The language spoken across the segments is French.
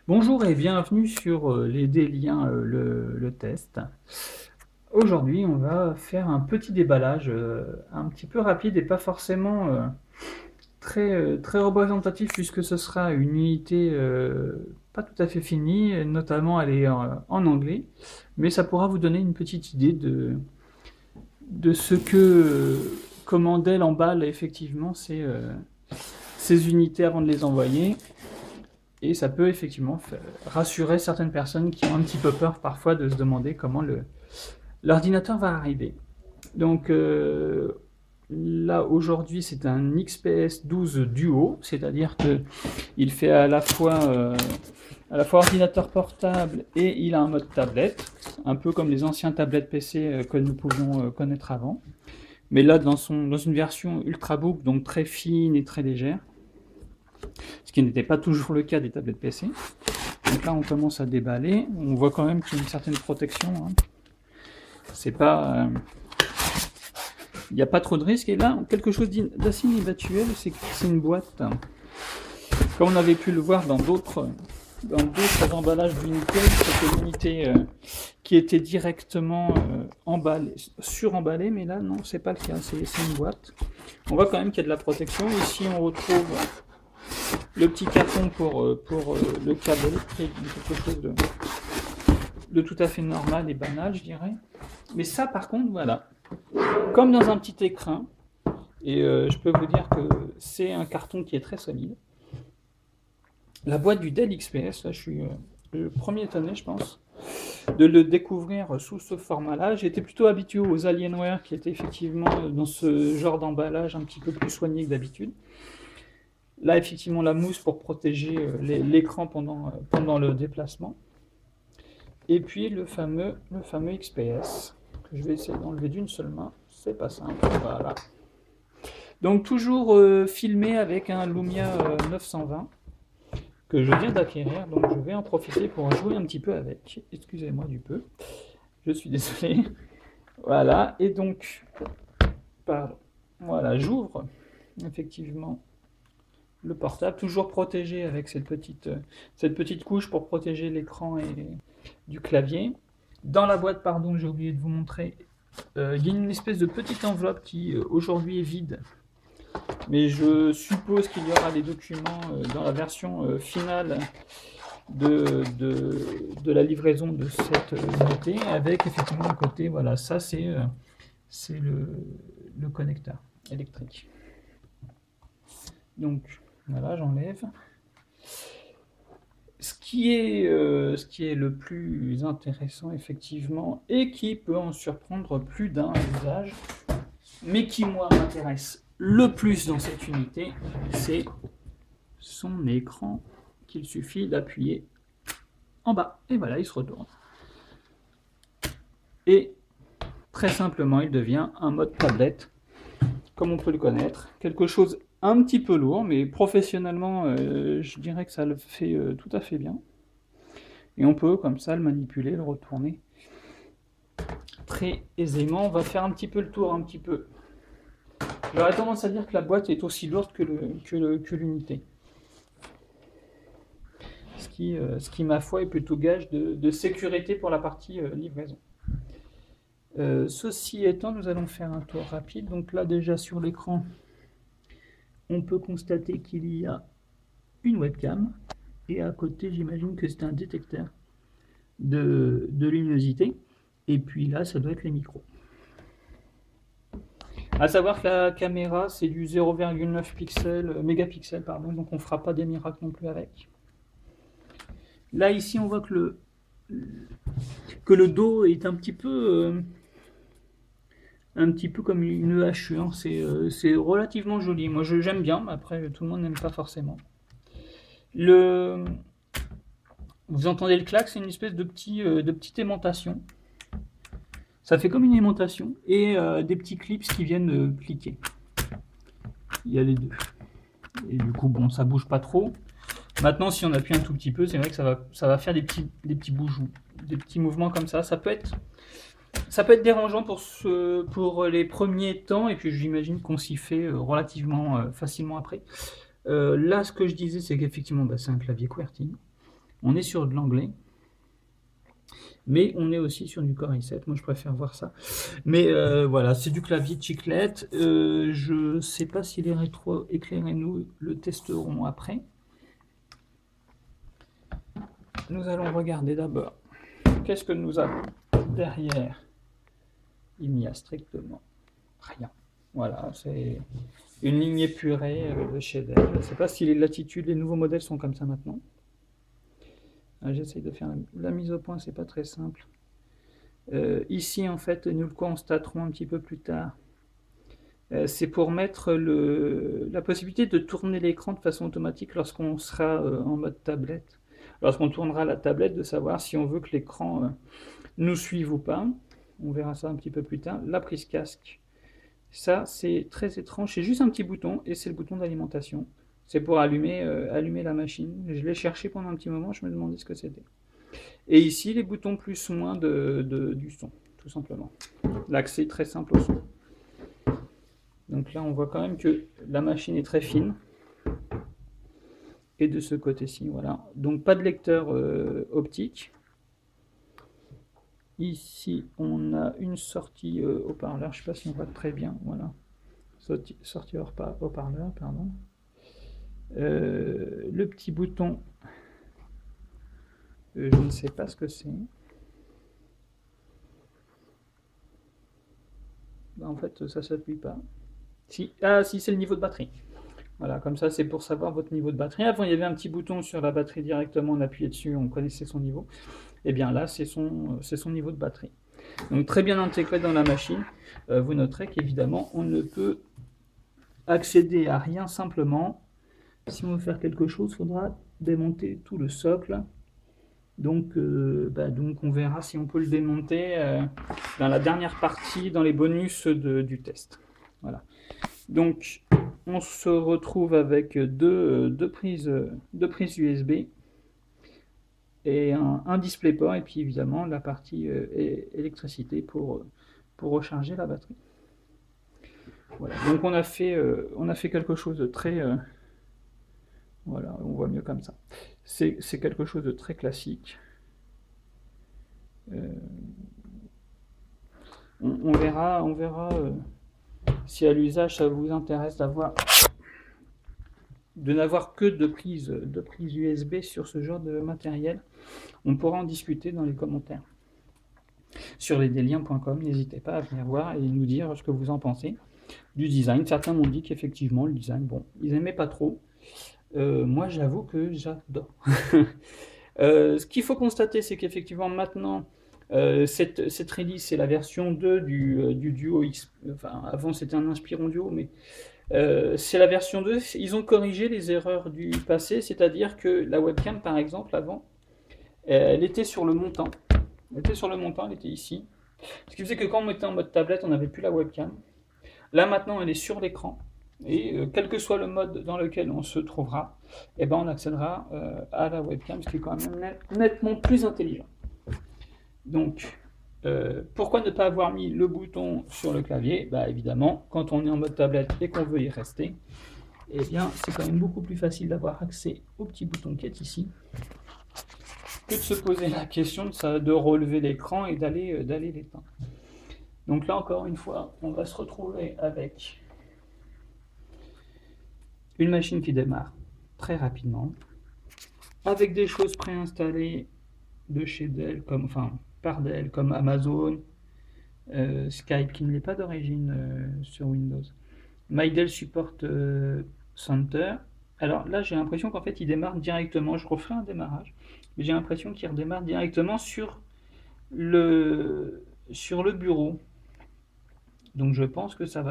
Bonjour et bienvenue sur les déliens, le test. Aujourd'hui, on va faire un petit déballage un petit peu rapide et pas forcément très représentatif puisque ce sera une unité pas tout à fait finie, notamment elle est en anglais, mais ça pourra vous donner une petite idée de ce que comment Dell emballe effectivement ces unités avant de les envoyer. Et ça peut effectivement rassurer certaines personnes qui ont un petit peu peur parfois de se demander comment l'ordinateur va arriver. Donc là aujourd'hui c'est un XPS 12 Duo, c'est-à-dire qu'il fait à la fois ordinateur portable et il a un mode tablette, un peu comme les anciens tablettes PC que nous pouvions connaître avant. Mais là dans une version Ultrabook, donc très fine et très légère, ce qui n'était pas toujours le cas des tablettes PC. Donc là, on commence à déballer. On voit quand même qu'il y a une certaine protection. Hein. C'est pas, il n'y a pas trop de risques. Et là, quelque chose d'assez inhabituel, c'est que c'est une boîte. Comme on avait pu le voir dans d'autres emballages d'unités, c'était l'unité qui était directement suremballée, mais là, non, c'est pas le cas. C'est une boîte. On voit quand même qu'il y a de la protection. Ici, on retrouve le petit carton pour le câble électrique, quelque chose de tout à fait normal et banal, je dirais. Mais ça, par contre, voilà, comme dans un petit écrin, et je peux vous dire que c'est un carton qui est très solide. La boîte du Dell XPS, là, je suis le premier étonné, je pense, de le découvrir sous ce format-là. J'étais plutôt habitué aux Alienware qui étaient effectivement dans ce genre d'emballage un petit peu plus soigné que d'habitude. Là, effectivement, la mousse pour protéger l'écran pendant le déplacement. Et puis le fameux XPS, que je vais essayer d'enlever d'une seule main. C'est pas simple. Voilà. Donc, toujours filmé avec un Lumia 920 que je viens d'acquérir. Donc, je vais en profiter pour jouer un petit peu avec. Excusez-moi du peu. Je suis désolé. Voilà. Et donc, pardon. Voilà, j'ouvre effectivement le portable, toujours protégé avec cette petite couche pour protéger l'écran et du clavier. Dans la boîte, pardon, j'ai oublié de vous montrer, il y a une espèce de petite enveloppe qui aujourd'hui est vide, mais je suppose qu'il y aura les documents dans la version finale de la livraison de cette unité, avec effectivement à côté, voilà, ça c'est le connecteur électrique. Donc voilà, j'enlève. Ce qui est le plus intéressant, effectivement, et qui peut en surprendre plus d'un à l'usage, mais qui, moi, m'intéresse le plus dans cette unité, c'est son écran qu'il suffit d'appuyer en bas. Et voilà, il se retourne. Et très simplement, il devient un mode tablette, comme on peut le connaître. Quelque chose un petit peu lourd, mais professionnellement, je dirais que ça le fait tout à fait bien. Et on peut, comme ça, le manipuler, le retourner très aisément. On va faire un petit peu le tour, un petit peu. J'aurais tendance à dire que la boîte est aussi lourde que l'unité. Ce qui, ma foi, est plutôt gage de sécurité pour la partie livraison. Ceci étant, nous allons faire un tour rapide. Donc là, déjà sur l'écran, on peut constater qu'il y a une webcam. Et à côté, j'imagine que c'est un détecteur de luminosité. Et puis là, ça doit être les micros. À savoir que la caméra, c'est du 0,9 mégapixels, pardon, donc on ne fera pas des miracles non plus avec. Là, ici, on voit que le dos est un petit peu comme une hache. Hein. C'est relativement joli. Moi, j'aime bien, mais après, tout le monde n'aime pas forcément. Vous entendez le clac, c'est une espèce de petite aimantation. Ça fait comme une aimantation et des petits clips qui viennent cliquer. Il y a les deux. Et du coup, bon, ça bouge pas trop. Maintenant, si on appuie un tout petit peu, c'est vrai que ça va faire des petits bougeons, des petits mouvements comme ça. Ça peut être dérangeant pour les premiers temps, et puis j'imagine qu'on s'y fait relativement facilement après. Là, ce que je disais, c'est qu'effectivement, c'est un clavier QWERTY. On est sur de l'anglais, mais on est aussi sur du Core i7. Moi, je préfère voir ça. Mais voilà, c'est du clavier chiclette. Je ne sais pas si les rétro-éclairés nous le testeront après. Nous allons regarder d'abord qu'est-ce que nous avons derrière. Il n'y a strictement rien. Voilà, c'est une ligne épurée de chez Dell. Je ne sais pas si les latitudes, les nouveaux modèles sont comme ça maintenant. J'essaye de faire la mise au point, c'est pas très simple. Ici, en fait, nous le constaterons un petit peu plus tard. C'est pour mettre la possibilité de tourner l'écran de façon automatique lorsqu'on sera en mode tablette. Lorsqu'on tournera la tablette, de savoir si on veut que l'écran nous suive ou pas. On verra ça un petit peu plus tard. La prise casque, ça c'est très étrange. C'est juste un petit bouton et c'est le bouton d'alimentation. C'est pour allumer la machine. Je l'ai cherché pendant un petit moment, je me demandais ce que c'était. Et ici, les boutons plus moins du son, tout simplement. L'accès très simple au son. Donc là, on voit quand même que la machine est très fine. Et de ce côté-ci, voilà. Donc pas de lecteur optique. Ici, on a une sortie haut-parleur. Je ne sais pas si on voit très bien. Voilà. Sortie haut-parleur, pardon. Le petit bouton, je ne sais pas ce que c'est. En fait, ça ne s'appuie pas. Si, si, c'est le niveau de batterie. Voilà, comme ça, c'est pour savoir votre niveau de batterie. Avant, il y avait un petit bouton sur la batterie directement, on appuyait dessus, on connaissait son niveau. Et bien là, c'est son niveau de batterie. Donc très bien intégré dans la machine. Vous noterez qu'évidemment, on ne peut accéder à rien simplement. Si on veut faire quelque chose, il faudra démonter tout le socle. Donc on verra si on peut le démonter dans la dernière partie, dans les bonus du test. Voilà. Donc, on se retrouve avec deux prises USB et un DisplayPort, et puis évidemment la partie électricité pour recharger la batterie. Voilà. Donc on a fait quelque chose de très... voilà, on voit mieux comme ça. C'est quelque chose de très classique. On verra si à l'usage ça vous intéresse de n'avoir que de prises USB sur ce genre de matériel. On pourra en discuter dans les commentaires. Sur lesdeliens.com, n'hésitez pas à venir voir et nous dire ce que vous en pensez du design. Certains m'ont dit qu'effectivement le design, bon, ils n'aimaient pas trop. Moi j'avoue que j'adore. Ce qu'il faut constater, c'est qu'effectivement maintenant, cette release, c'est la version 2 du Duo X. Enfin, avant c'était un Inspiron Duo, mais c'est la version 2. Ils ont corrigé les erreurs du passé, c'est-à-dire que la webcam, par exemple, avant, elle était sur le montant. Elle était sur le montant, elle était ici. Ce qui faisait que quand on était en mode tablette, on n'avait plus la webcam. Là, maintenant, elle est sur l'écran. Et quel que soit le mode dans lequel on se trouvera, eh ben, on accédera à la webcam, ce qui est quand même nettement plus intelligent. Donc, pourquoi ne pas avoir mis le bouton sur le clavier? Bah, évidemment, quand on est en mode tablette et qu'on veut y rester, eh bien, c'est quand même beaucoup plus facile d'avoir accès au petit bouton qui est ici, que de se poser la question de relever l'écran et d'aller l'éteindre. Donc là, encore une fois, on va se retrouver avec une machine qui démarre très rapidement, avec des choses préinstallées de chez Dell, par Dell, comme Amazon, Skype, qui ne l'est pas d'origine sur Windows. MyDell Support Center. Alors là, j'ai l'impression qu'en fait, il démarre directement. Je referai un démarrage, mais j'ai l'impression qu'il redémarre directement sur le bureau. Donc je pense que ça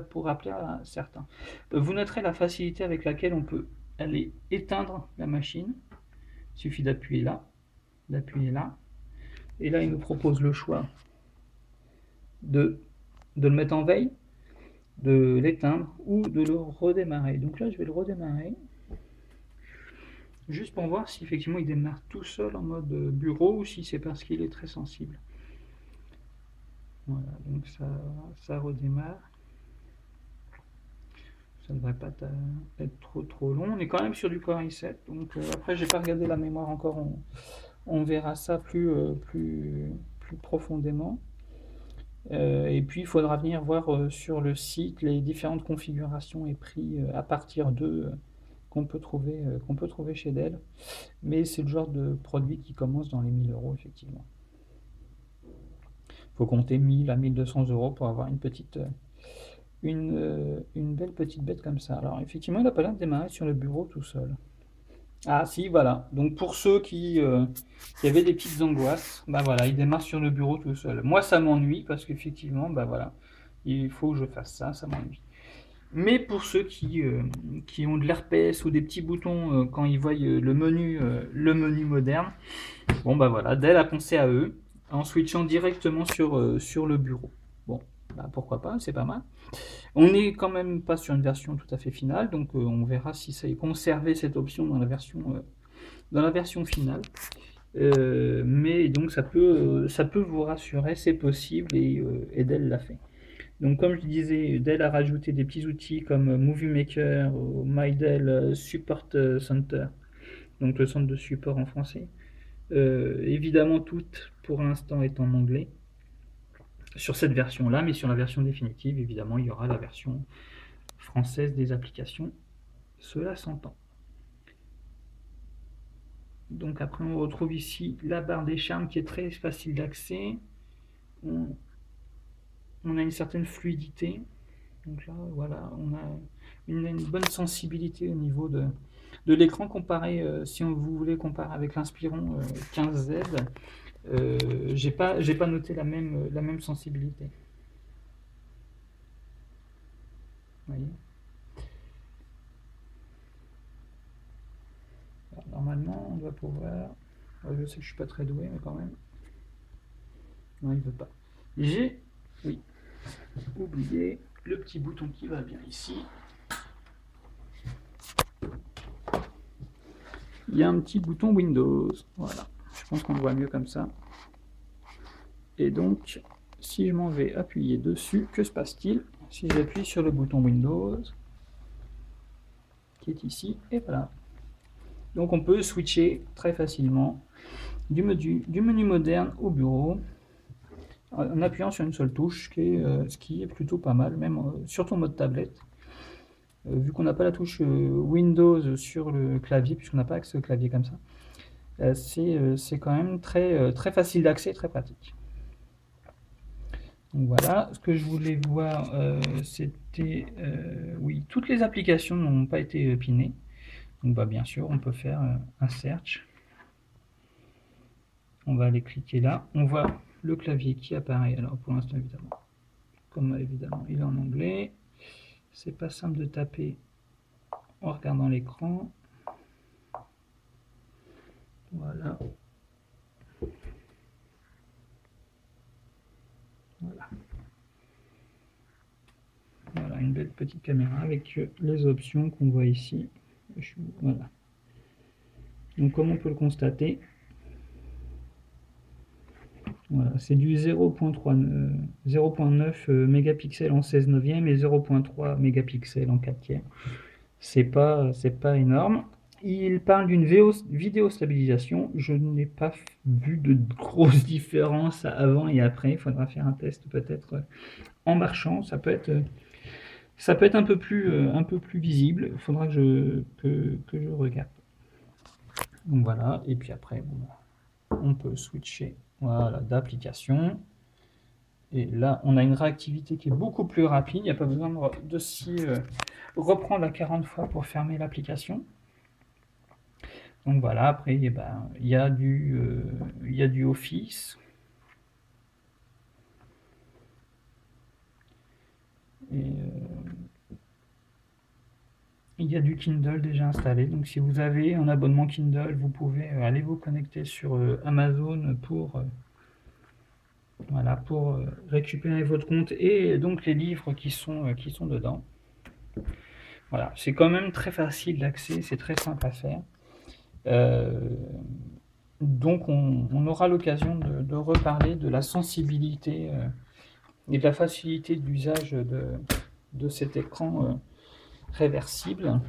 pourra plaire à certains. Vous noterez la facilité avec laquelle on peut aller éteindre la machine. Il suffit d'appuyer là, et là il nous propose le choix de le mettre en veille, de l'éteindre ou de le redémarrer. Donc là je vais le redémarrer, juste pour voir si effectivement il démarre tout seul en mode bureau ou si c'est parce qu'il est très sensible. Voilà, donc ça redémarre. ça ne devrait pas être trop long. On est quand même sur du Core i7, donc après j'ai pas regardé la mémoire encore, on verra ça plus profondément. Et puis il faudra venir voir sur le site les différentes configurations et prix à partir de qu'on peut trouver chez Dell. Mais c'est le genre de produit qui commence dans les 1000 euros effectivement. Il faut compter 1000 à 1200 euros pour avoir une belle petite bête comme ça. Alors effectivement, il n'a pas l'air de démarrer sur le bureau tout seul. Ah si, voilà. Donc pour ceux qui avaient des petites angoisses, bah voilà, il démarre sur le bureau tout seul. Moi, ça m'ennuie parce qu'effectivement, bah voilà, il faut que je fasse ça, ça m'ennuie. Mais pour ceux qui ont de l'RPS ou des petits boutons quand ils voient le menu moderne, bon bah voilà, Dell a pensé à eux en switchant directement sur le bureau. Bon, bah pourquoi pas, c'est pas mal. On n'est quand même pas sur une version tout à fait finale, donc on verra si ça est conservé cette option dans la version finale. Mais donc ça peut vous rassurer, c'est possible et Dell l'a fait. Donc comme je disais, Dell a rajouté des petits outils comme Movie Maker ou My Dell Support Center, donc le centre de support en français. Évidemment, tout pour l'instant est en anglais sur cette version-là, mais sur la version définitive, évidemment, il y aura la version française des applications. Cela s'entend. Donc après, on retrouve ici la barre des charmes qui est très facile d'accès. On a une certaine fluidité. Donc là, voilà, on a une bonne sensibilité au niveau de l'écran comparé, si vous voulez comparer avec l'Inspiron 15Z, j'ai pas noté la même sensibilité. Vous voyez. Alors, normalement, on doit pouvoir. Je sais que je suis pas très doué, mais quand même. Non, il veut pas. J'ai, oui, oublié le petit bouton qui va bien ici. Il y a un petit bouton Windows. Voilà. Je pense qu'on le voit mieux comme ça. Et donc, si je m'en vais appuyer dessus, que se passe-t-il si j'appuie sur le bouton Windows, qui est ici, et voilà. Donc on peut switcher très facilement du menu moderne au bureau, en appuyant sur une seule touche, ce qui est plutôt pas mal, même surtout en mode tablette. Vu qu'on n'a pas la touche Windows sur le clavier, puisqu'on n'a pas accès au clavier comme ça, c'est quand même très facile d'accès, très pratique. Donc voilà, ce que je voulais voir, c'était, oui, toutes les applications n'ont pas été pinées. Donc bah, bien sûr, on peut faire un search. On va aller cliquer là. On voit le clavier qui apparaît. Alors pour l'instant, évidemment, comme évidemment il est en anglais, c'est pas simple de taper en regardant l'écran. Voilà. Voilà. Voilà, une belle petite caméra avec les options qu'on voit ici. Voilà. Donc comme on peut le constater, voilà, c'est du 0.9 mégapixels en 16 neuvième et 0.3 mégapixels en 4 tiers. C'est pas énorme. Il parle d'une vidéo stabilisation. Je n'ai pas vu de grosses différences avant et après. Il faudra faire un test peut-être en marchant. Ça peut être un peu plus visible. Il faudra que je regarde. Donc voilà. Et puis après, bon, on peut switcher voilà, d'application. Et là, on a une réactivité qui est beaucoup plus rapide. Il n'y a pas besoin de s'y reprendre à 40 fois pour fermer l'application. Donc voilà, après, eh ben, il y a du Office. Et il y a du Kindle déjà installé. Donc si vous avez un abonnement Kindle, vous pouvez aller vous connecter sur Amazon pour récupérer votre compte et donc les livres qui sont dedans. Voilà, c'est quand même très facile d'accès, c'est très simple à faire. Donc on aura l'occasion de reparler de la sensibilité et de la facilité d'usage de cet écran réversible.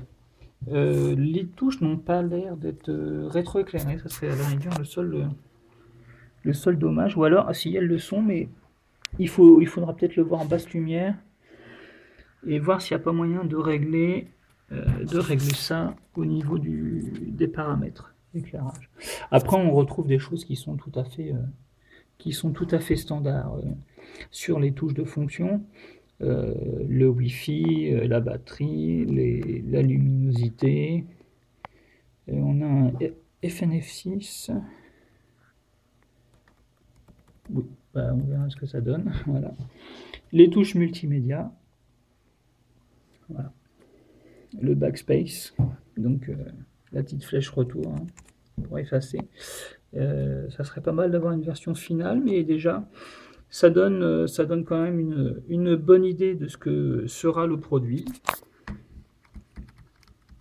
Les touches n'ont pas l'air d'être rétroéclairées, ça serait à la rigueur le seul dommage. Ou alors, si elles le sont, mais il faudra peut-être le voir en basse lumière et voir s'il n'y a pas moyen de régler ça au niveau des paramètres d'éclairage. Après, on retrouve des choses qui sont tout à fait standards sur les touches de fonction. Le Wi-Fi, la batterie, la luminosité. On a un FNF6. Oui, on verra ce que ça donne. Voilà. Les touches multimédia. Voilà. Le backspace, donc la petite flèche retour pour effacer. Ça serait pas mal d'avoir une version finale, mais déjà ça donne quand même une bonne idée de ce que sera le produit.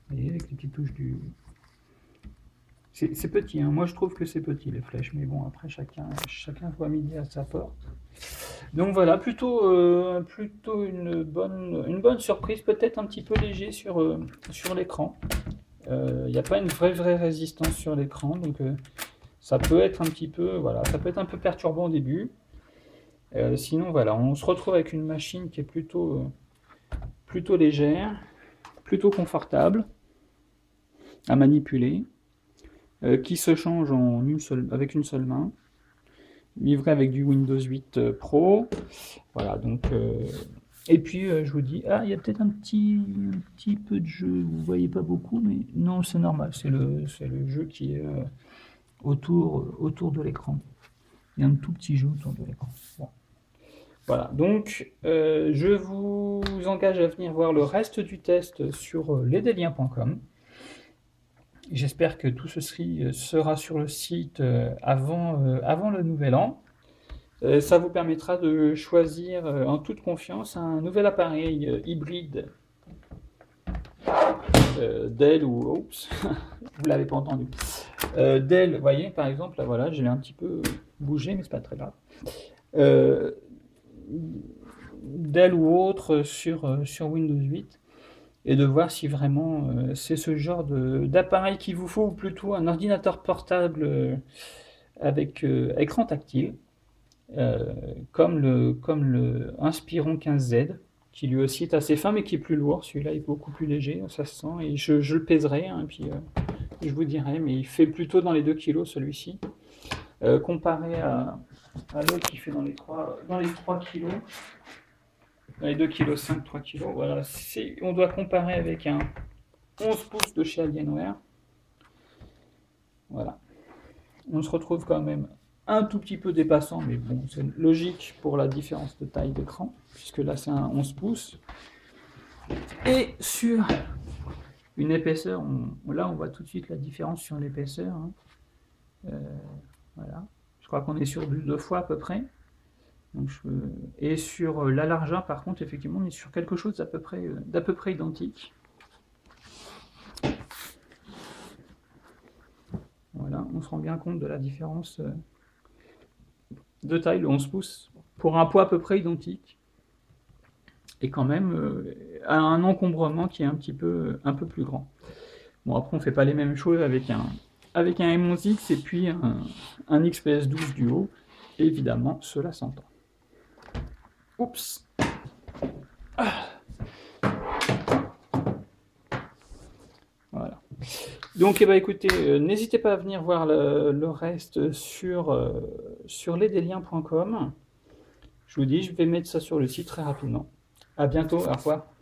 Vous voyez, avec les petites touches du... C'est petit, hein. Moi je trouve que c'est petit les flèches, mais bon, après chacun voit midi à sa porte. Donc voilà, plutôt une bonne surprise, peut-être un petit peu léger sur l'écran. Il n'y a pas une vraie résistance sur l'écran, donc ça peut être un petit peu, voilà, ça peut être un peu perturbant au début. Sinon voilà, on se retrouve avec une machine qui est plutôt légère, plutôt confortable à manipuler, qui se change avec une seule main, livré avec du Windows 8 Pro. Voilà, donc et puis je vous dis, il y a peut-être un petit peu de jeu, vous voyez pas beaucoup, mais non, c'est normal, c'est le jeu qui est autour de l'écran. Il y a un tout petit jeu autour de l'écran. Bon. Voilà, donc je vous engage à venir voir le reste du test sur lesdeliens.com. J'espère que tout ceci sera sur le site avant le nouvel an. Ça vous permettra de choisir en toute confiance un nouvel appareil hybride Dell ou... Oups, vous l'avez pas entendu. Dell, vous voyez, par exemple, là, voilà, je l'ai un petit peu bougé, mais c'est pas très grave. Dell ou autre sur Windows 8, et de voir si vraiment c'est ce genre d'appareil qu'il vous faut, ou plutôt un ordinateur portable avec écran tactile, comme le Inspiron 15Z, qui lui aussi est assez fin mais qui est plus lourd. Celui-là est beaucoup plus léger, ça se sent, et je le pèserai, hein, puis je vous dirai, mais il fait plutôt dans les 2 kg celui-ci, comparé à l'autre qui fait dans les 3 kg, dans les 2 kg 5, 3 kg. Voilà, on doit comparer avec un 11 pouces de chez Alienware. Voilà, on se retrouve quand même un tout petit peu dépassant, mais bon, c'est logique pour la différence de taille d'écran, puisque là c'est un 11 pouces. Et sur une épaisseur, là on voit tout de suite la différence sur l'épaisseur. Hein. Voilà, je crois qu'on est sur du 2 fois à peu près. Donc et sur la largeur, par contre, effectivement, on est sur quelque chose d'à peu près identique. Voilà, on se rend bien compte de la différence de taille, le 11 pouces, pour un poids à peu près identique, et quand même un encombrement qui est un peu plus grand. Bon, après on ne fait pas les mêmes choses avec un M11X et puis un XPS 12 Duo, et évidemment cela s'entend. Oups. Voilà. Donc écoutez, n'hésitez pas à venir voir le reste sur lesdeliens.com. Je vous dis, je vais mettre ça sur le site très rapidement. À bientôt, au revoir.